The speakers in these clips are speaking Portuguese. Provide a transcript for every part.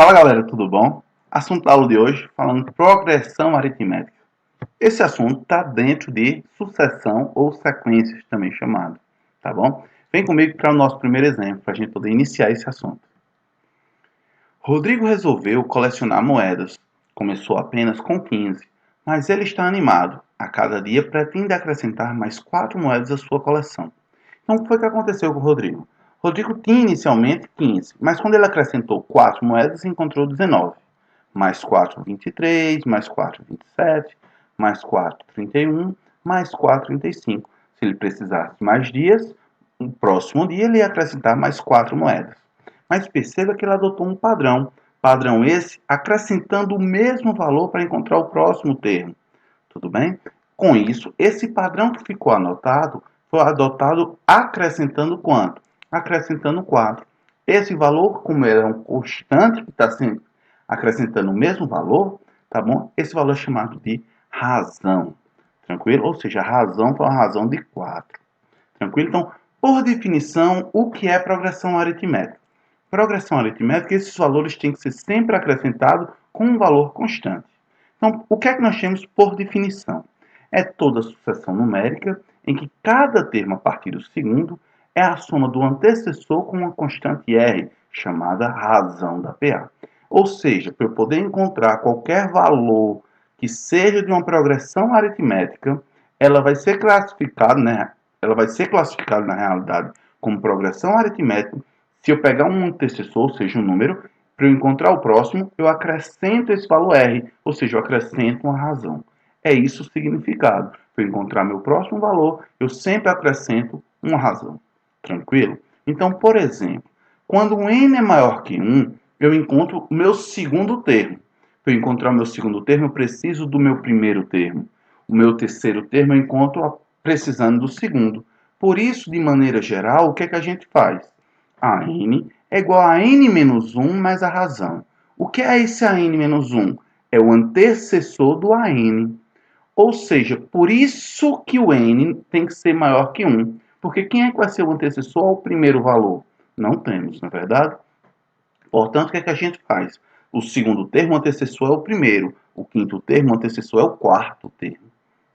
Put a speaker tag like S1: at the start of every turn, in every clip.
S1: Fala galera, tudo bom? Assunto da aula de hoje, falando progressão aritmética. Esse assunto está dentro de sucessão ou sequências, também chamado, tá bom? Vem comigo para o nosso primeiro exemplo, para a gente poder iniciar esse assunto. Rodrigo resolveu colecionar moedas. Começou apenas com 15, mas ele está animado. A cada dia pretende acrescentar mais 4 moedas à sua coleção. Então, o que foi que aconteceu com o Rodrigo? Rodrigo tinha inicialmente 15, mas quando ele acrescentou 4 moedas, encontrou 19. Mais 4, 23, mais 4, 27, mais 4, 31, mais 4, 35. Se ele precisasse mais dias, no próximo dia ele ia acrescentar mais 4 moedas. Mas perceba que ele adotou um padrão. Padrão esse acrescentando o mesmo valor para encontrar o próximo termo. Tudo bem? Com isso, esse padrão que ficou anotado foi adotado acrescentando quanto? Acrescentando 4. Esse valor, como é um constante que está sempre acrescentando o mesmo valor, tá bom? Esse valor é chamado de razão. Tranquilo? Ou seja, a razão foi uma razão de 4. Tranquilo? Então, por definição, o que é progressão aritmética? Progressão aritmética, esses valores têm que ser sempre acrescentados com um valor constante. Então, o que é que nós temos por definição? É toda sucessão numérica em que cada termo a partir do segundo é a soma do antecessor com uma constante R, chamada razão da PA. Ou seja, para eu poder encontrar qualquer valor que seja de uma progressão aritmética, ela vai ser classificada, né? Ela vai ser classificada na realidade como progressão aritmética. Se eu pegar um antecessor, ou seja, um número, para eu encontrar o próximo, eu acrescento esse valor R, ou seja, eu acrescento uma razão. É isso o significado. Para eu encontrar meu próximo valor, eu sempre acrescento uma razão. Tranquilo? Então, por exemplo, quando um n é maior que 1, eu encontro o meu segundo termo. Para eu encontrar o meu segundo termo, eu preciso do meu primeiro termo. O meu terceiro termo eu encontro precisando do segundo. Por isso, de maneira geral, o que é que a gente faz? A n é igual a n menos 1 mais a razão. O que é esse a n menos 1? É o antecessor do a n. Ou seja, por isso que o n tem que ser maior que 1. Porque quem é que vai ser o antecessor ao primeiro valor? Não temos, não é verdade? Portanto, o que é que a gente faz? O segundo termo, o antecessor é o primeiro. O quinto termo, o antecessor é o quarto termo.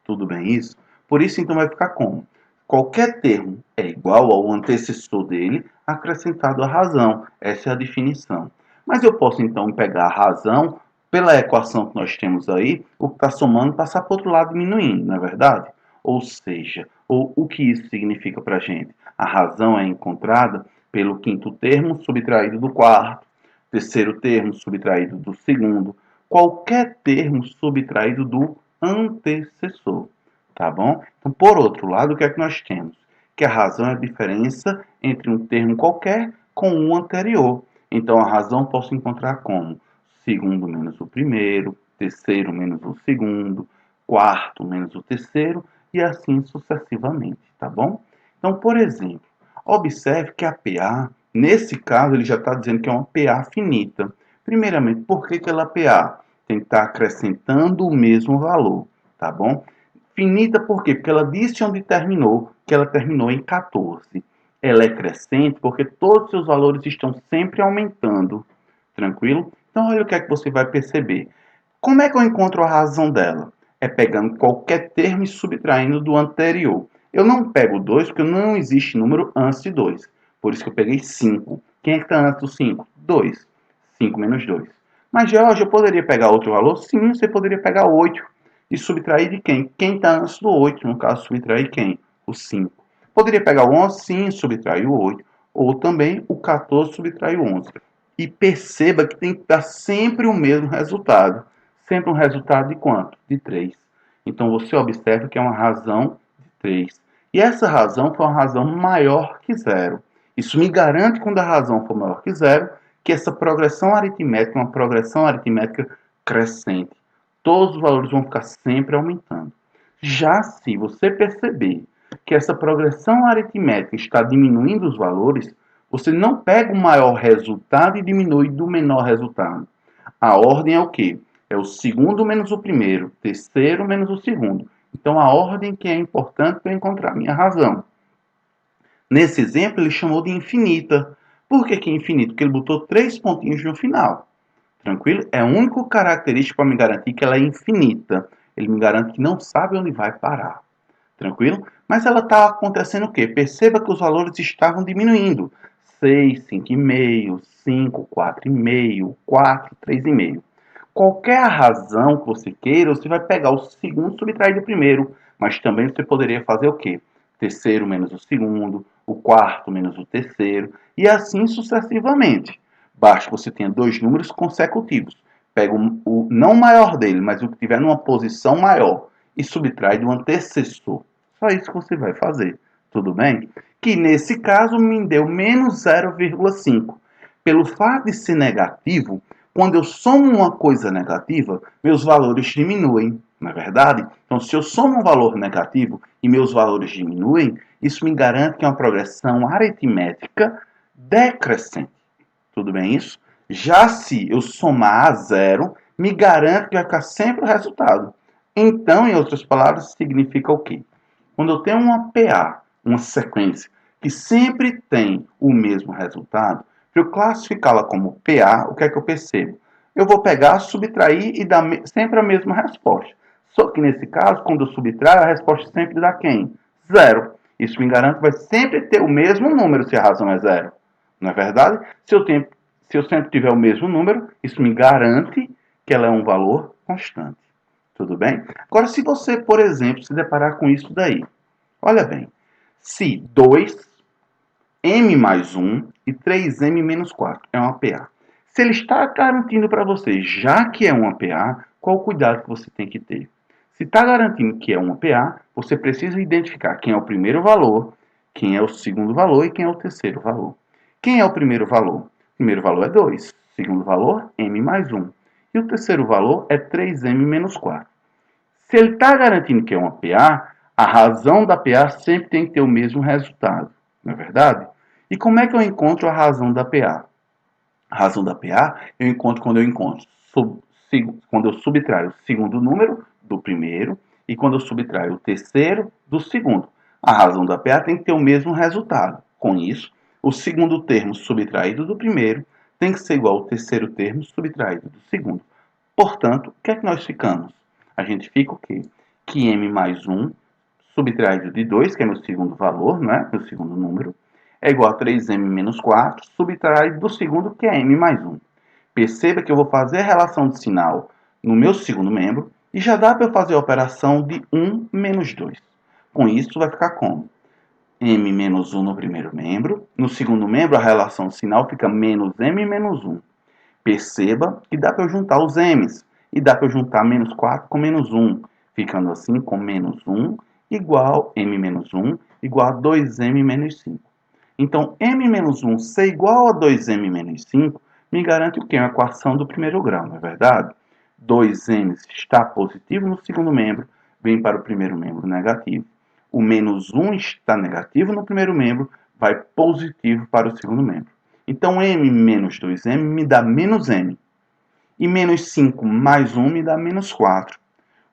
S1: Tudo bem isso? Por isso, então, vai ficar como? Qualquer termo é igual ao antecessor dele acrescentado à razão. Essa é a definição. Mas eu posso, então, pegar a razão pela equação que nós temos aí, o que está somando, passar para o outro lado diminuindo, não é verdade? Ou seja, o que isso significa para a gente? A razão é encontrada pelo quinto termo subtraído do quarto, terceiro termo subtraído do segundo, qualquer termo subtraído do antecessor, tá bom? Então, por outro lado, o que é que nós temos? Que a razão é a diferença entre um termo qualquer com um anterior. Então, a razão posso encontrar como segundo menos o primeiro, terceiro menos o segundo, quarto menos o terceiro e assim sucessivamente, tá bom? Então, por exemplo, observe que a PA, nesse caso, ele já está dizendo que é uma PA finita. Primeiramente, por que ela é PA? Tem que estar acrescentando o mesmo valor, tá bom? Finita por quê? Porque ela disse onde terminou, que ela terminou em 14. Ela é crescente porque todos os seus valores estão sempre aumentando, tranquilo? Então, olha o que é que você vai perceber. Como é que eu encontro a razão dela? É pegando qualquer termo e subtraindo do anterior. Eu não pego 2 porque não existe número antes de 2. Por isso que eu peguei 5. Quem é que está antes do 5? 2. 5 menos 2. Mas, George, eu poderia pegar outro valor? Sim, você poderia pegar 8 e subtrair de quem? Quem está antes do 8, no caso, subtrair quem? O 5. Poderia pegar o 11? Sim, subtrair o 8. Ou também o 14 subtrair o 11. E perceba que tem que dar sempre o mesmo resultado. Sempre um resultado de quanto? De 3. Então, você observa que é uma razão de 3. E essa razão foi uma razão maior que zero. Isso me garante, quando a razão for maior que zero, que essa progressão aritmética é uma progressão aritmética crescente. Todos os valores vão ficar sempre aumentando. Já se você perceber que essa progressão aritmética está diminuindo os valores, você não pega o maior resultado e diminui do menor resultado. A ordem é o quê? É o segundo menos o primeiro, terceiro menos o segundo. Então, a ordem que é importante para encontrar a minha razão. Nesse exemplo, ele chamou de infinita. Por que infinito? Porque ele botou 3 pontinhos no final. Tranquilo? É a única característica para me garantir que ela é infinita. Ele me garante que não sabe onde vai parar. Tranquilo? Mas ela está acontecendo o quê? Perceba que os valores estavam diminuindo. 6, 5,5, 5, 4,5, 4, 3,5. Qualquer razão que você queira, você vai pegar o segundo e subtrair do primeiro. Mas também você poderia fazer o quê? Terceiro menos o segundo, o quarto menos o terceiro, e assim sucessivamente. Basta que você tenha dois números consecutivos. Pega o não maior dele, mas o que tiver numa posição maior, e subtrai do antecessor. Só isso que você vai fazer. Tudo bem? Que nesse caso me deu menos 0,5. Pelo fato de ser negativo, quando eu somo uma coisa negativa, meus valores diminuem, não é verdade? Então, se eu somo um valor negativo e meus valores diminuem, isso me garante que é uma progressão aritmétrica decrescente. Tudo bem isso? Já se eu somar a zero, me garante que vai ficar sempre o resultado. Então, em outras palavras, significa o quê? Quando eu tenho uma PA, uma sequência, que sempre tem o mesmo resultado, para eu classificá-la como PA, o que é que eu percebo? Eu vou pegar, subtrair e dar sempre a mesma resposta. Só que nesse caso, quando eu subtraio, a resposta sempre dá quem? Zero. Isso me garante que vai sempre ter o mesmo número se a razão é zero. Não é verdade? Se eu sempre tiver o mesmo número, isso me garante que ela é um valor constante. Tudo bem? Agora, se você, por exemplo, se deparar com isso daí. Olha bem. Se 2m mais 1 e 3m menos 4 é uma PA. Se ele está garantindo para você, já que é uma PA, qual o cuidado que você tem que ter? Se está garantindo que é uma PA, você precisa identificar quem é o primeiro valor, quem é o segundo valor e quem é o terceiro valor. Quem é o primeiro valor? O primeiro valor é 2. O segundo valor, m mais 1. E o terceiro valor é 3m menos 4. Se ele está garantindo que é uma PA, a razão da PA sempre tem que ter o mesmo resultado. Não é verdade? E como é que eu encontro a razão da PA? A razão da PA eu encontro quando eu subtraio o segundo número do primeiro e quando eu subtraio o terceiro do segundo. A razão da PA tem que ter o mesmo resultado. Com isso, o segundo termo subtraído do primeiro tem que ser igual ao terceiro termo subtraído do segundo. Portanto, o que é que nós ficamos? A gente fica o quê? Que m mais 1 subtraído de 2, que é meu segundo valor, não é? Meu segundo número, é igual a 3m menos 4, subtraído do segundo, que é m mais 1. Perceba que eu vou fazer a relação de sinal no meu segundo membro e já dá para eu fazer a operação de 1 menos 2. Com isso, vai ficar como? M menos 1 no primeiro membro. No segundo membro, a relação de sinal fica menos m menos 1. Perceba que dá para eu juntar os m's. E dá para eu juntar menos 4 com menos 1. Ficando assim com menos 1 igual m menos 1 igual a 2m menos 5. Então, m menos 1 ser igual a 2m menos 5 me garante o quê? Uma equação do primeiro grau, não é verdade? 2m está positivo no segundo membro, vem para o primeiro membro negativo. O menos 1 está negativo no primeiro membro, vai positivo para o segundo membro. Então, m menos 2m me dá menos m. E menos 5 mais 1 me dá menos 4.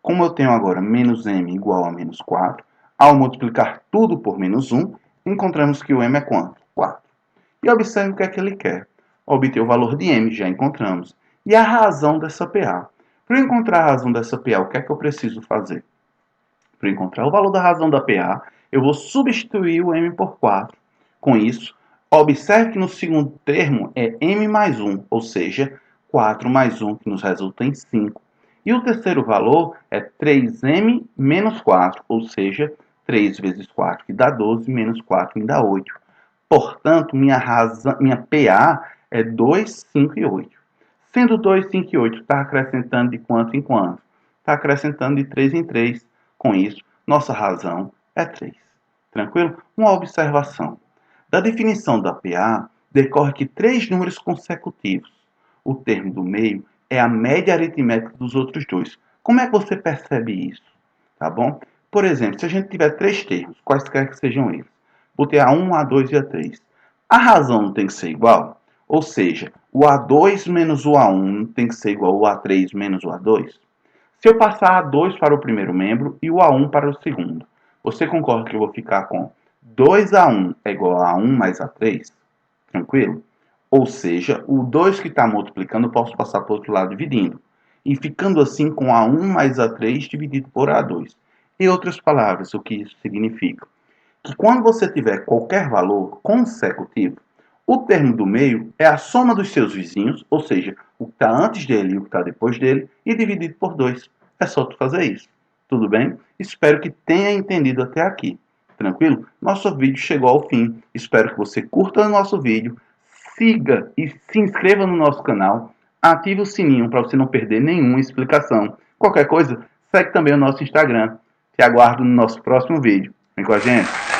S1: Como eu tenho agora menos m igual a menos 4, ao multiplicar tudo por menos 1, encontramos que o m é quanto? 4. E observe o que é que ele quer. Obter o valor de m, já encontramos. E a razão dessa PA. Para eu encontrar a razão dessa PA, o que é que eu preciso fazer? Para eu encontrar o valor da razão da PA, eu vou substituir o m por 4. Com isso, observe que no segundo termo é m mais 1, ou seja, 4 mais 1, que nos resulta em 5. E o terceiro valor é 3m menos 4, ou seja, 3 vezes 4, que dá 12, menos 4, me dá 8. Portanto, minha PA é 2, 5 e 8. Sendo 2, 5 e 8, está acrescentando de quanto em quanto? Está acrescentando de 3 em 3. Com isso, nossa razão é 3. Tranquilo? Uma observação. Da definição da PA, decorre que 3 números consecutivos. O termo do meio é a média aritmética dos outros dois. Como é que você percebe isso? Tá bom? Por exemplo, se a gente tiver 3 termos, quaisquer que sejam eles, botei A1, A2 e A3. A razão não tem que ser igual? Ou seja, o A2 menos o A1 não tem que ser igual ao A3 menos o A2? Se eu passar A2 para o primeiro membro e o A1 para o segundo, você concorda que eu vou ficar com 2A1 é igual a A1 mais A3? Tranquilo? Ou seja, o 2 que está multiplicando eu posso passar para o outro lado dividindo. E ficando assim com A1 mais A3 dividido por A2. Em outras palavras, o que isso significa? Que quando você tiver qualquer valor consecutivo, o termo do meio é a soma dos seus vizinhos, ou seja, o que está antes dele e o que está depois dele, e dividido por 2. É só tu fazer isso. Tudo bem? Espero que tenha entendido até aqui. Tranquilo? Nosso vídeo chegou ao fim. Espero que você curta o nosso vídeo, siga e se inscreva no nosso canal, ative o sininho para você não perder nenhuma explicação. Qualquer coisa, segue também o nosso Instagram. Te aguardo no nosso próximo vídeo. Vem com a gente!